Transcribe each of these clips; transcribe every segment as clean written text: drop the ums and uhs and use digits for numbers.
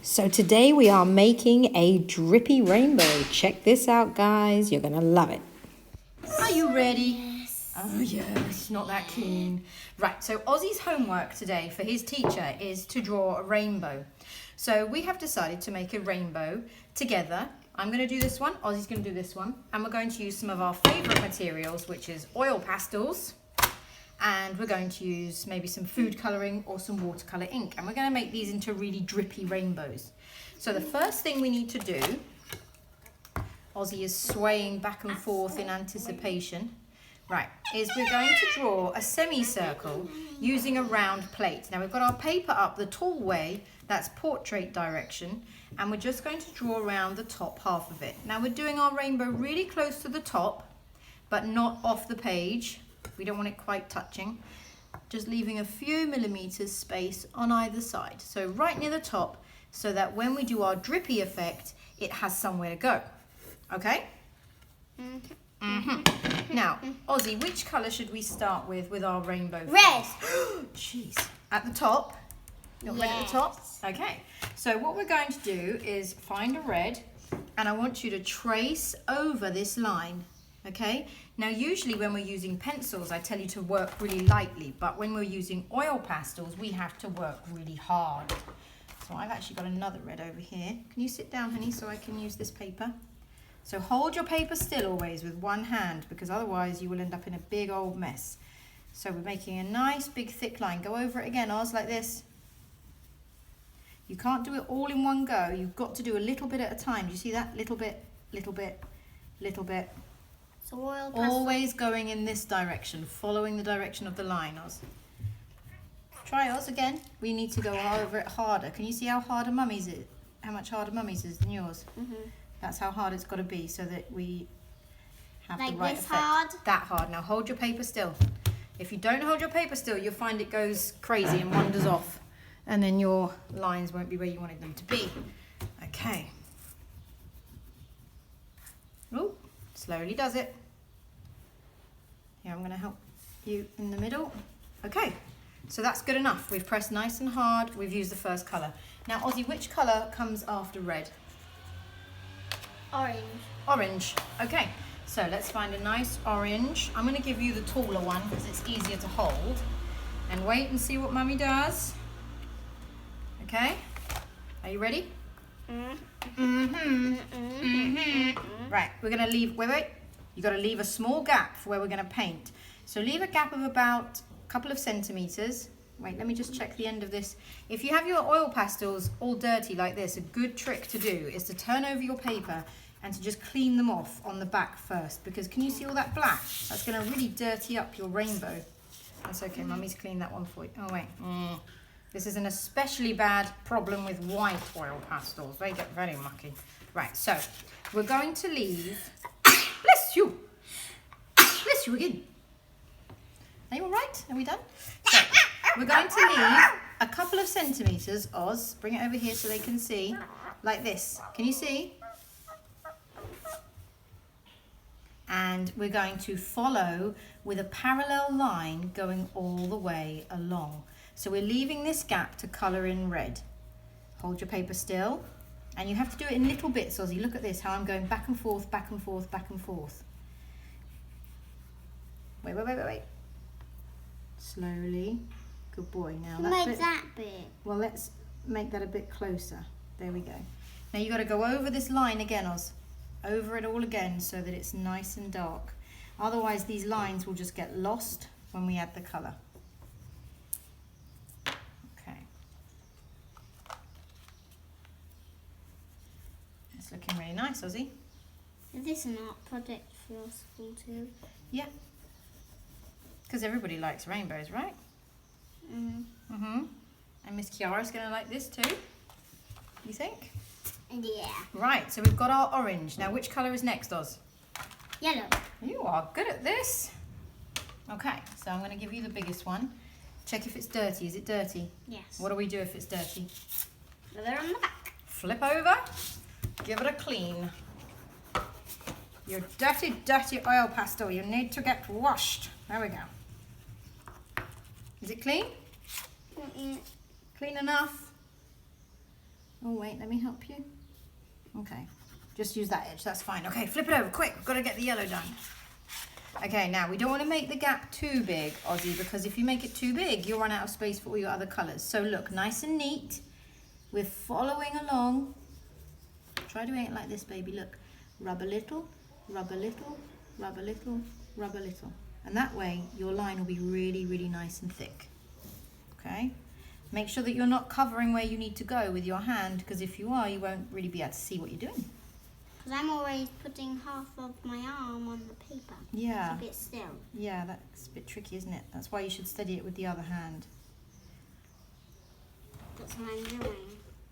So today we are making a drippy rainbow. Check this out, guys. You're gonna love it. Are you ready? Yes. Oh yes, not that keen. Right, so Ozzy's homework today for his teacher is to draw a rainbow. So we have decided to make a rainbow together. I'm gonna do this one, Ozzy's gonna do this one, and we're going to use some of our favorite materials, which is oil pastels, and we're going to use maybe some food coloring or some watercolor ink, and we're going to make these into really drippy rainbows. So the first thing we need to do, Ozzy is swaying back and forth in anticipation, right, is we're going to draw a semicircle using a round plate. Now we've got our paper up the tall way, that's portrait direction, and we're just going to draw around the top half of it. Now we're doing our rainbow really close to the top, but not off the page. We don't want it quite touching, just leaving a few millimeters space on either side. So right near the top, so that when we do our drippy effect, it has somewhere to go. Okay? Now, Ozzy, which colour should we start with our rainbow? Red. Jeez. At the top? Got red at the top? Okay. So what we're going to do is find a red, and I want you to trace over this line. Okay, now usually when we're using pencils, I tell you to work really lightly, but when we're using oil pastels, we have to work really hard. So I've actually got another red over here. Can you sit down, honey, so I can use this paper? So hold your paper still always with one hand, because otherwise you will end up in a big old mess. So we're making a nice big thick line. Go over it again, Oz, like this. You can't do it all in one go. You've got to do a little bit at a time. Do you see that? Little bit, little bit, little bit. So oil pastel. Always going in this direction, following the direction of the line, Oz. Try Oz again. We need to go over it harder. Can you see how harder Mummy's is? How much harder Mummy's is than yours? That's how hard it's got to be so that we have Like the right this effect. hard? That hard. Now hold your paper still. If you don't hold your paper still, you'll find it goes crazy and wanders off, and then your lines won't be where you wanted them to be. Okay. Oh. Slowly does it. Here, I'm going to help you in the middle. Okay, so that's good enough. We've pressed nice and hard. We've used the first colour. Now, Ozzy, which colour comes after red? Orange. Orange. Okay, so let's find a nice orange. I'm going to give you the taller one because it's easier to hold. And wait and see what Mummy does. Okay, are you ready? Right, we're going to leave, wait, you got to leave a small gap for where we're going to paint. So leave a gap of about a couple of centimeters. Wait, let me just check the end of this. If you have your oil pastels all dirty like this, a good trick to do is to turn over your paper and to just clean them off on the back first, because can you see all that black? That's going to really dirty up your rainbow. That's okay, Mummy's cleaned that one for you. Oh wait. This is an especially bad problem with white oil pastels. They get very mucky. Right, so we're going to leave... Bless you! Bless you again. Are you all right? Are we done? So we're going to leave a couple of centimetres, Oz. Bring it over here so they can see. Like this. Can you see? And we're going to follow with a parallel line going all the way along. So we're leaving this gap to colour in red. Hold your paper still. And you have to do it in little bits, Ozzy. Look at this, how I'm going back and forth, back and forth, back and forth. Wait. Slowly. Good boy. Now Make that big. Well, let's make that a bit closer. There we go. Now you've got to go over this line again, Oz. Over it all again so that it's nice and dark. Otherwise, these lines will just get lost when we add the colour. It's looking really nice, Ozzy. Is this an art project for your school too? Yeah. Because everybody likes rainbows, right? And Miss Kiara's going to like this too. You think? Yeah. Right, so we've got our orange. Now, which colour is next, Oz? Yellow. You are good at this. Okay, so I'm going to give you the biggest one. Check if it's dirty. Is it dirty? Yes. What do we do if it's dirty? They're on the back. Flip over. Give it a clean. Your dirty, dirty oil pastel. You need to get washed. There we go. Is it clean? Clean enough? Oh wait, let me help you. Okay, just use that edge, that's fine. Okay, flip it over, quick, we've got to get the yellow done. Okay, now we don't want to make the gap too big, Ozzy, because if you make it too big, you'll run out of space for all your other colours. So look, nice and neat. We're following along. Try doing it like this, baby, look. Rub a little, rub a little, rub a little, rub a little. And that way, your line will be really, really nice and thick. Okay? Make sure that you're not covering where you need to go with your hand, because if you are, you won't really be able to see what you're doing. Because I'm always putting half of my arm on the paper. Yeah. Keep it still. Yeah, that's a bit tricky, isn't it? That's why you should steady it with the other hand. That's what I'm doing.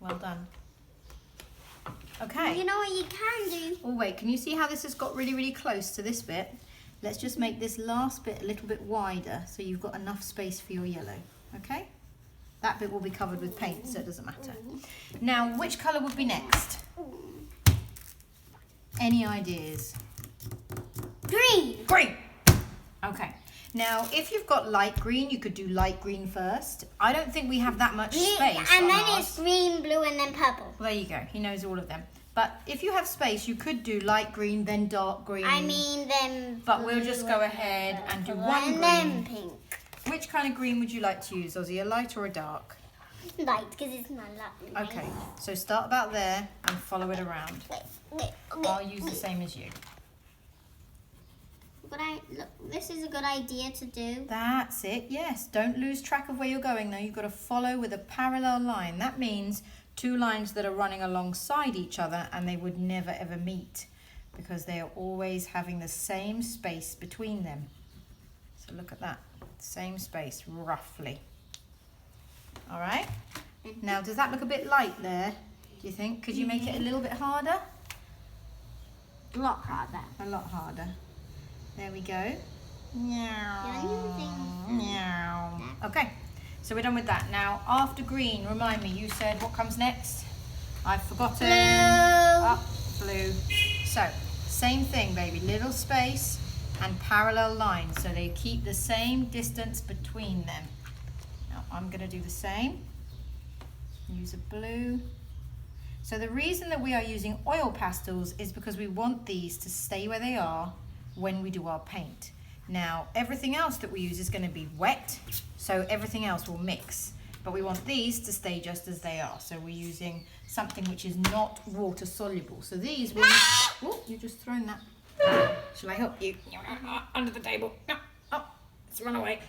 Well done. Okay. You know what you can do? Oh wait, can you see how this has got really, really close to this bit? Let's just make this last bit a little bit wider so you've got enough space for your yellow. Okay? That bit will be covered with paint, so it doesn't matter. Now, which colour would be next? Any ideas? Green! Green! Okay. Now, if you've got light green, you could do light green first. I don't think we have that much space. And on then ours. it's green, blue, and then purple. Well, there you go. He knows all of them. But if you have space, you could do light green, then dark green. I mean, then But we'll just go ahead and do one and green. then pink. Which kind of green would you like to use, Ozzy? A light or a dark? Light, because it's my light. Okay, so start about there and follow it around. Okay. I'll use the same as you. Look, this is a good idea to do. That's it, yes. Don't lose track of where you're going though. You've got to follow with a parallel line. That means two lines that are running alongside each other and they would never ever meet because they are always having the same space between them. So look at that, same space roughly. All right, now does that look a bit light there, do you think? Could you make it a little bit harder? A lot harder. A lot harder. There we go. Meow. using- Meow. Okay, so we're done with that. Now, after green, remind me, you said what comes next? I've forgotten. Blue. Oh, blue. So, same thing, baby. Little space and parallel lines, so they keep the same distance between them. Now, I'm going to do the same. Use a blue. So the reason that we are using oil pastels is because we want these to stay where they are when we do our paint. Now, everything else that we use is going to be wet, so everything else will mix. But we want these to stay just as they are. So we're using something which is not water soluble. So these will... Oh, you just thrown that. Shall I help you? Under the table. No. Oh, it's run away.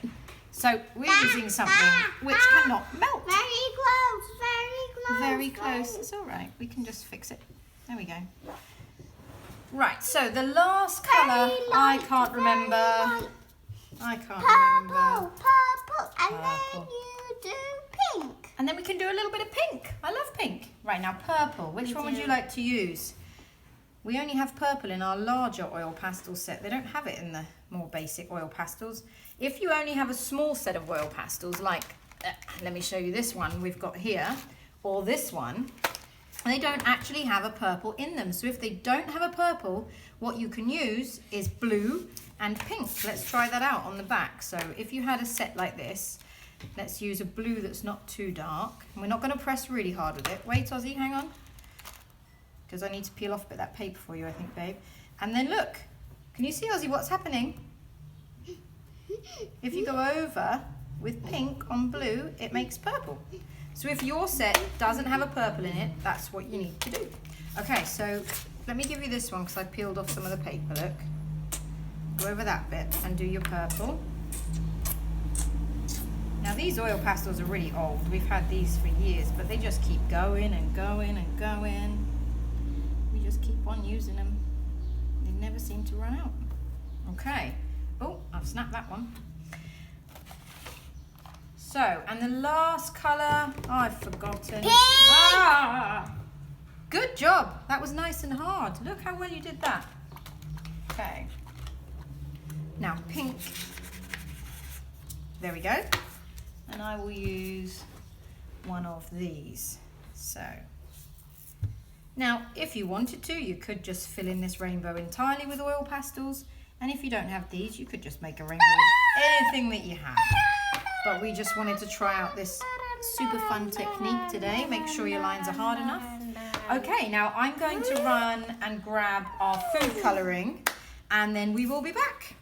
So we're using something which cannot melt. Very close, very close. Very close. It's all right. We can just fix it. There we go. Right, so the last colour, I can't remember. I can't remember. Purple, and Purple. then you do pink. And then we can do a little bit of pink. I love pink. Right, now purple. Which one would you like to use? We only have purple in our larger oil pastel set. They don't have it in the more basic oil pastels. If you only have a small set of oil pastels, like, let me show you this one we've got here, or this one, they don't actually have a purple in them. So if they don't have a purple, what you can use is blue and pink. Let's try that out on the back. So if you had a set like this, let's use a blue that's not too dark. And we're not going to press really hard with it. Wait, Ozzy, hang on. Because I need to peel off a bit of that paper for you, I think, babe. And then look, can you see, Ozzy, what's happening? If you go over with pink on blue, it makes purple. So if your set doesn't have a purple in it, that's what you need to do. Okay, so let me give you this one because I peeled off some of the paper, look. Go over that bit and do your purple. Now these oil pastels are really old. We've had these for years, but they just keep going and going and going. We just keep on using them. They never seem to run out. Okay. Oh, I've snapped that one. So, and the last colour, oh, I've forgotten. Pink! Ah, good job. That was nice and hard. Look how well you did that. Okay. Now pink. There we go. And I will use one of these. So, now if you wanted to, you could just fill in this rainbow entirely with oil pastels. And if you don't have these, you could just make a rainbow with anything that you have. But we just wanted to try out this super fun technique today. Make sure your lines are hard enough. Okay, now I'm going to run and grab our food colouring and then we will be back.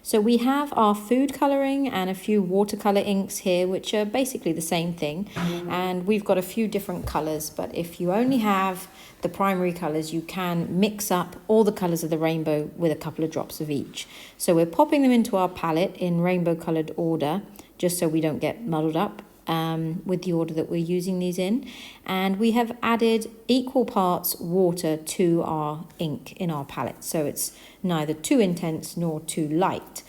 So we have our food colouring and a few watercolour inks here, which are basically the same thing. And we've got a few different colours, but if you only have the primary colours, you can mix up all the colours of the rainbow with a couple of drops of each. So we're popping them into our palette in rainbow coloured order, just so we don't get muddled up with the order that we're using these in. And we have added equal parts water to our ink in our palette, so it's neither too intense nor too light.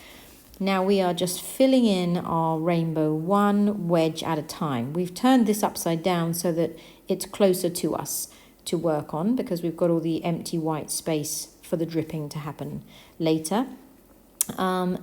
Now we are just filling in our rainbow one wedge at a time. We've turned this upside down so that it's closer to us to work on, because we've got all the empty white space for the dripping to happen later.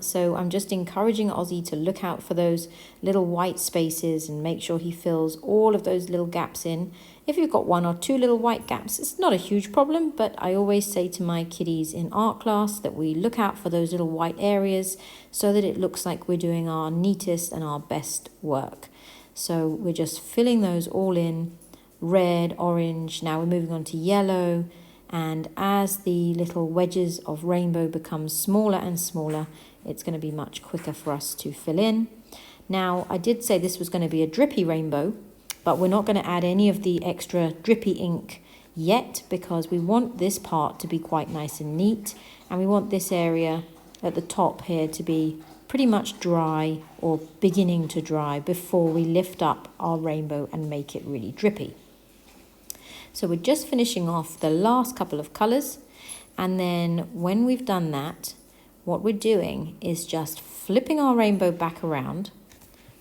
So I'm just encouraging Ozzy to look out for those little white spaces and make sure he fills all of those little gaps in. If you've got one or two little white gaps, it's not a huge problem, but I always say to my kiddies in art class that we look out for those little white areas so that it looks like we're doing our neatest and our best work. So we're just filling those all in, red, orange, now we're moving on to yellow. And as the little wedges of rainbow become smaller and smaller, it's going to be much quicker for us to fill in. Now, I did say this was going to be a drippy rainbow, but we're not going to add any of the extra drippy ink yet, because we want this part to be quite nice and neat. And we want this area at the top here to be pretty much dry or beginning to dry before we lift up our rainbow and make it really drippy. So we're just finishing off the last couple of colours, and then when we've done that, what we're doing is just flipping our rainbow back around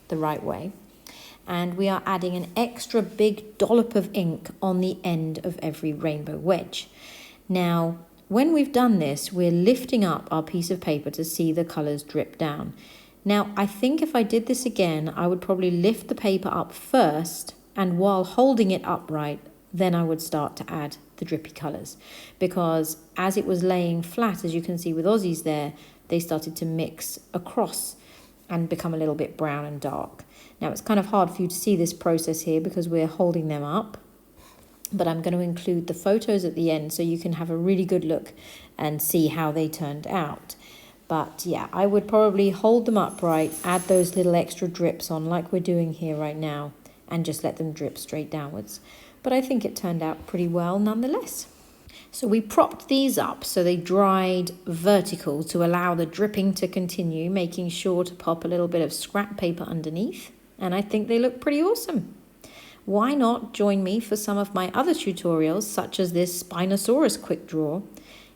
the right way, and we are adding an extra big dollop of ink on the end of every rainbow wedge. Now, when we've done this, we're lifting up our piece of paper to see the colours drip down. Now, I think if I did this again, I would probably lift the paper up first, and while holding it upright, then I would start to add the drippy colours, because as it was laying flat, as you can see with Ozzy's there, they started to mix across and become a little bit brown and dark. Now it's kind of hard for you to see this process here because we're holding them up, but I'm going to include the photos at the end so you can have a really good look and see how they turned out. But yeah, I would probably hold them upright, add those little extra drips on like we're doing here right now, and just let them drip straight downwards. But I think it turned out pretty well nonetheless. So we propped these up so they dried vertical to allow the dripping to continue, making sure to pop a little bit of scrap paper underneath. And I think they look pretty awesome. Why not join me for some of my other tutorials, such as this Spinosaurus quick draw?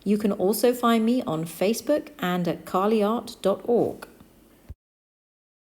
You can also find me on Facebook and at carlyart.org.